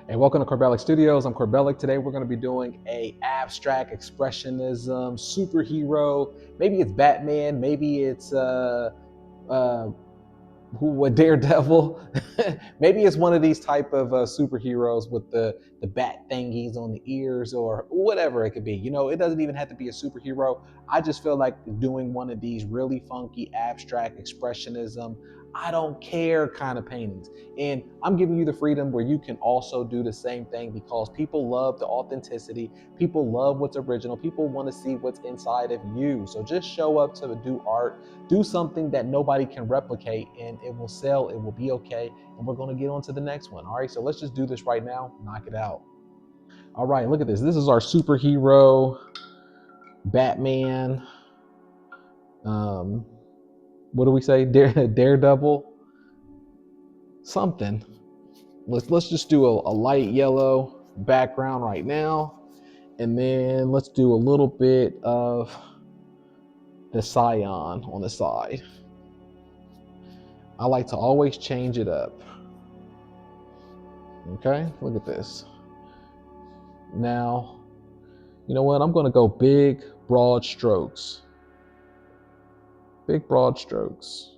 And welcome to Corbellic Studios. I'm Corbellic. Today we're going to be doing a abstract expressionism superhero. Maybe it's Batman. Maybe it's uh, what Daredevil. Maybe it's one of these type of superheroes with the bat thingies on the ears or whatever it could be. You know, it doesn't even have to be a superhero. I just feel like doing one of these really funky abstract expressionism, I don't care kind of paintings. And I'm giving you the freedom where you can also do the same thing because people love the authenticity. People love what's original. People want to see what's inside of you. So just show up to do art, do something that nobody can replicate, and it will sell. It will be okay. And we're going to get on to the next one. All right. So let's just do this right now. Knock it out. All right. Look at this. This is our superhero Batman. What do we say? Daredevil. Something. Let's just do a light yellow background right now, and then let's do a little bit of the cyan on the side. I like to always change it up. Okay, look at this. Now, you know what? I'm going to go big, broad strokes. Big, broad strokes.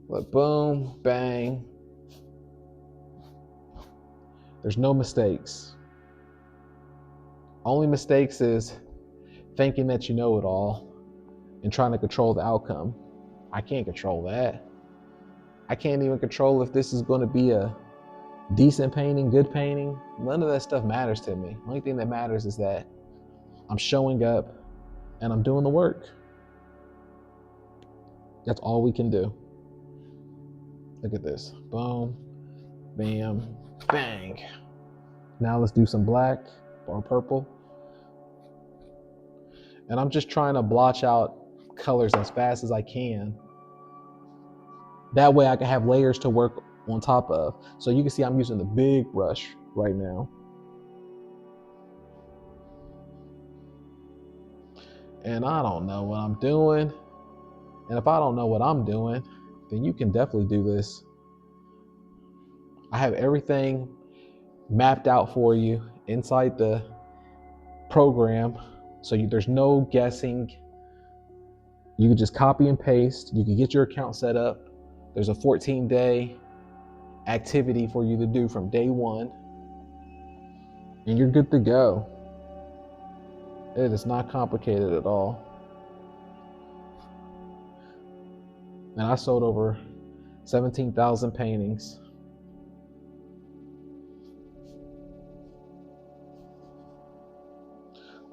But boom, bang. There's no mistakes. Only mistakes is thinking that you know it all and trying to control the outcome. I can't control that. I can't even control if this is going to be a decent painting, good painting. None of that stuff matters to me. The only thing that matters is that I'm showing up and I'm doing the work. That's all we can do. Look at this. Boom, bam, bang. Now let's do some black or purple. And I'm just trying to blotch out colors as fast as I can. That way I can have layers to work on top of. So you can see I'm using the big brush right now. And I don't know what I'm doing. And if I don't know what I'm doing, then you can definitely do this. I have everything mapped out for you inside the program. So there's no guessing. You can just copy and paste. You can get your account set up. There's a 14-day activity for you to do from day one. And you're good to go. It is not complicated at all. And I sold over 17,000 paintings.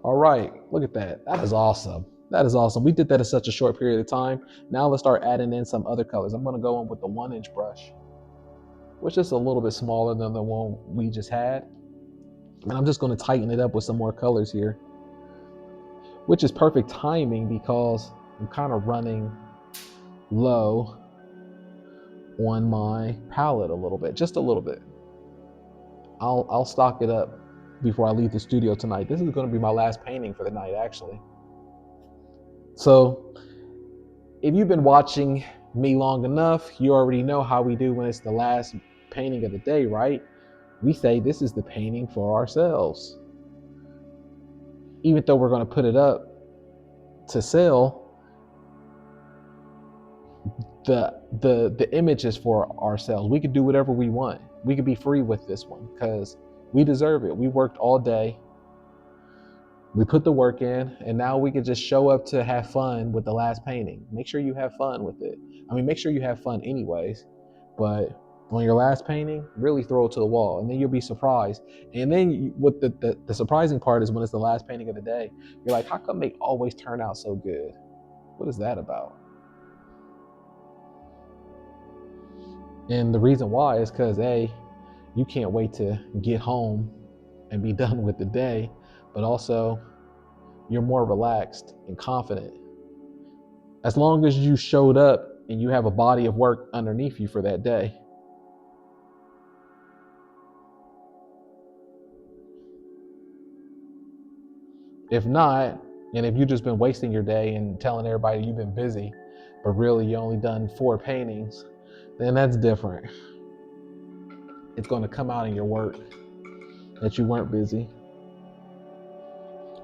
All right, look at that. That is awesome. That is awesome. We did that in such a short period of time. Now let's start adding in some other colors. I'm going to go in with the 1-inch brush, which is a little bit smaller than the one we just had. And I'm just going to tighten it up with some more colors here, which is perfect timing because I'm kind of running low on my palette a little bit, just a little bit. I'll stock it up before I leave the studio tonight. This is going to be my last painting for the night, actually. So if you've been watching me long enough, you already know how we do when it's the last painting of the day, right? We say this is the painting for ourselves. Even though we're going to put it up to sell, the image is for ourselves. We could do whatever we want. We could be free with this one because we deserve it. We worked all day. We put the work in, and now we can just show up to have fun with the last painting. Make sure you have fun with it. I mean, make sure you have fun anyways, but on your last painting, really throw it to the wall, and then you'll be surprised. And then what the surprising part is when it's the last painting of the day, you're like, how come they always turn out so good? What is that about? And the reason why is because A, you can't wait to get home and be done with the day, but also you're more relaxed and confident. As long as you showed up and you have a body of work underneath you for that day. If not, and if you've just been wasting your day and telling everybody you've been busy, but really you only done 4 paintings, then that's different. it's going to come out in your work that you weren't busy.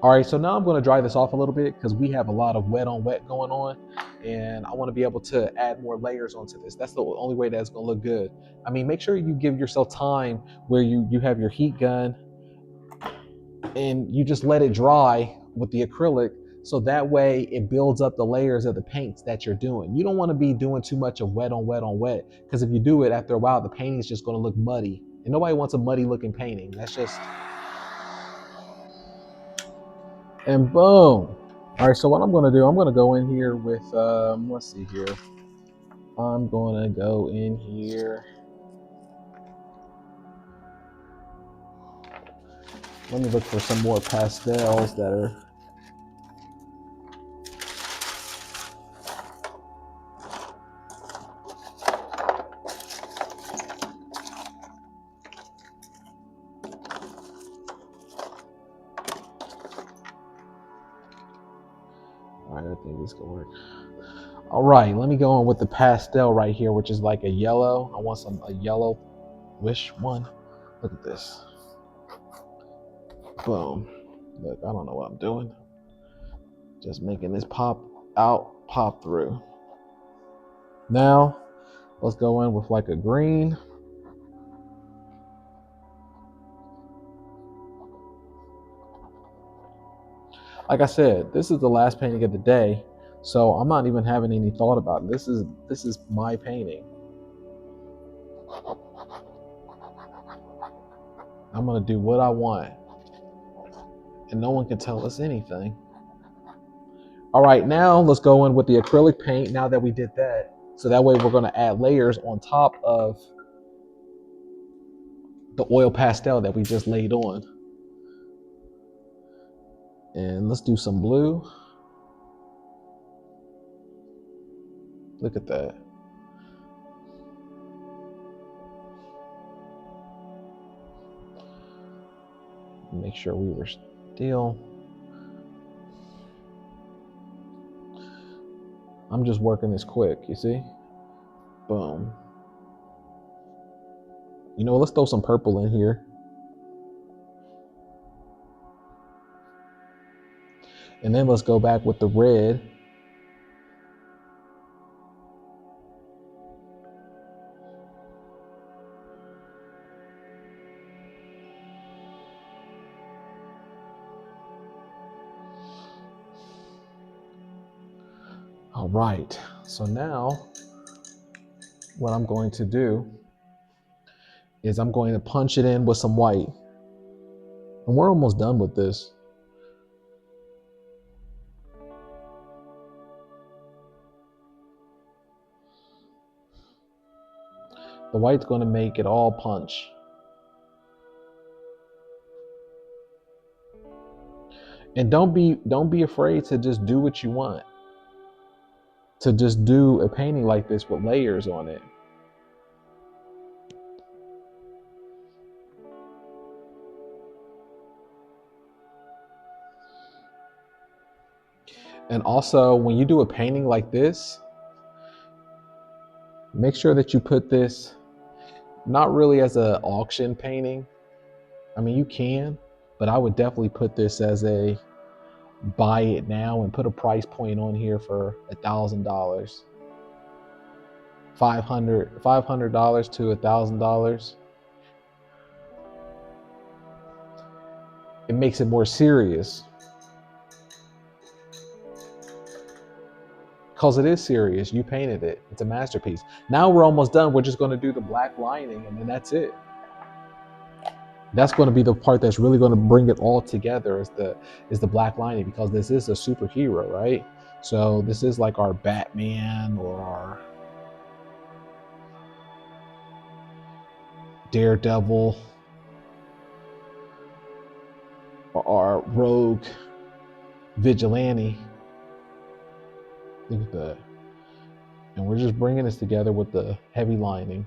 All right, so now I'm going to dry this off a little bit because we have a lot of wet on wet going on, and I want to be able to add more layers onto this. That's the only way that's going to look good. I mean, make sure you give yourself time where you have your heat gun and you just let it dry with the acrylic, so that way it builds up the layers of the paints that you're doing. You don't want to be doing too much of wet on wet on wet, because if you do it, after a while the painting is just going to look muddy, and nobody wants a muddy looking painting. That's just, and boom. All right, so what I'm going to do, I'm going to go in here with let's see here, I'm going to go in here, let me look for some more pastels that are, all right, I think this could work. All right, let me go on with the pastel right here, which is like a yellow. I want a yellowish one. Look at this. Boom. Look, I don't know what I'm doing. Just making this pop out, pop through. Now, let's go in with like a green. Like I said, this is the last painting of the day, so I'm not even having any thought about it. This is my painting. I'm gonna do what I want, and no one can tell us anything. All right, now let's go in with the acrylic paint now that we did that. So that way we're gonna add layers on top of the oil pastel that we just laid on. And let's do some blue. Look at that. Make sure we were still. I'm just working this quick, you see? Boom. You know, let's throw some purple in here. And then let's go back with the red. All right, so now what I'm going to do is I'm going to punch it in with some white. And we're almost done with this. The white's going to make it all punch. And don't be afraid to just do what you want. To just do a painting like this with layers on it. And also, when you do a painting like this, make sure that you put this not really as an auction painting. I mean, you can, but I would definitely put this as a buy it now and put a price point on here for $1,000. $500 to $1,000. It makes it more serious. Because it is serious. You painted it. It's a masterpiece. Now we're almost done. We're just going to do the black lining and then that's it. That's going to be the part that's really going to bring it all together is the black lining, because this is a superhero, right? So this is like our Batman or our Daredevil or our rogue vigilante. Look at that. And we're just bringing this together with the heavy lining.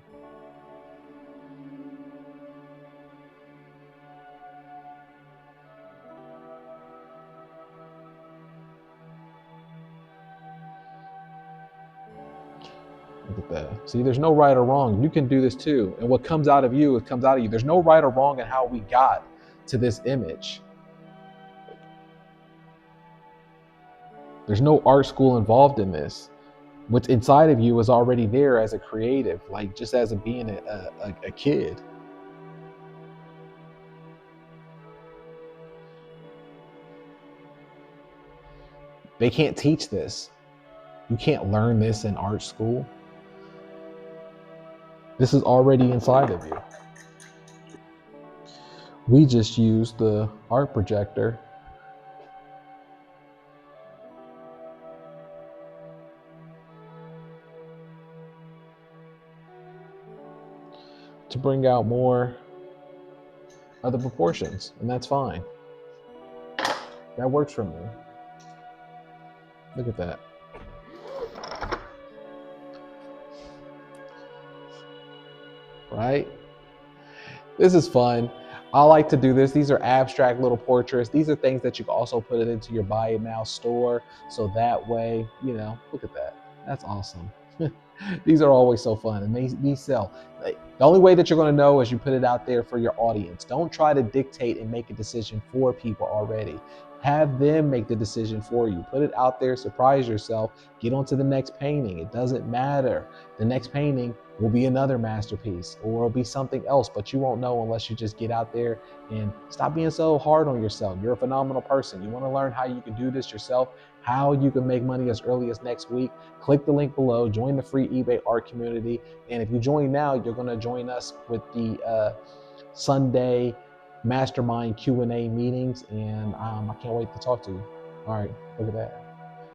Look at that. See, there's no right or wrong. You can do this too. And what comes out of you, it comes out of you. There's no right or wrong in how we got to this image. There's no art school involved in this. What's inside of you is already there as a creative, like just as a being a kid. They can't teach this. You can't learn this in art school. This is already inside of you. We just use the art projector to bring out more of the proportions, and that's fine. That works for me. Look at that. Right? This is fun. I like to do this. These are abstract little portraits. These are things that you can also put it into your buy it now store. So that way, you know, look at that. That's awesome. These are always so fun, and these sell. The only way that you're going to know is you put it out there for your audience. Don't try to dictate and make a decision for people already. Have them make the decision for you. Put it out there, surprise yourself, get on to the next painting. It doesn't matter. The next painting will be another masterpiece, or it'll be something else, but you won't know unless you just get out there and stop being so hard on yourself. You're a phenomenal person. You want to learn how you can do this yourself, how you can make money as early as next week. Click the link below, join the free eBay art community. And if you join now, you're going to join us with the Sunday mastermind Q&A meetings. And I can't wait to talk to you. All right, look at that.